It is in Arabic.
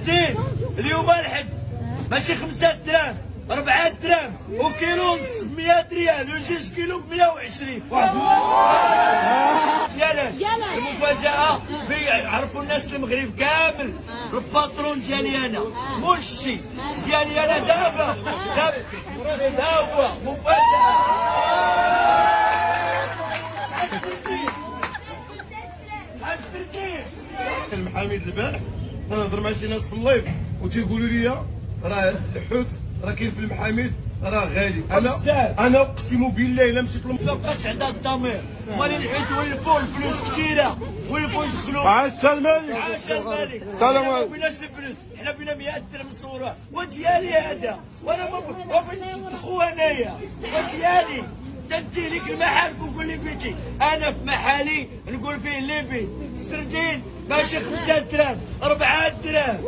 السردين اليوم الحد ماشي 5 دراهم 4 دراهم وكيلو ونص 100 ريال و2 كيلو ب 120. علاش؟ المفاجأة عرفوا الناس المغرب كامل الباترون ديالي انا مرشي ديالي انا دابا هو مفاجأة. المحامي البارح تنهضر مع شي ناس في اللايف وتيقولوا لي راه الحوت راه كاين في المحاميد راه غالي. انا اقسم بالله الا مشيت ما بقاش عندها الضمير، مالي الحيت ولفوا الفلوس كثيره ولفوا يدخلوا. عاش الملك، عاش الملك. سلام عليكم. ما بيناش الفلوس، حنا بينا 100 درهم صوره وديالي هذا وانا ما بغيتش ندخو انايا وديالي. تنتي لك المحل وقول لي بيتي انا في محلي نقول فيه اللي بيت السردين ماشي 5 دراهم 4 دراهم.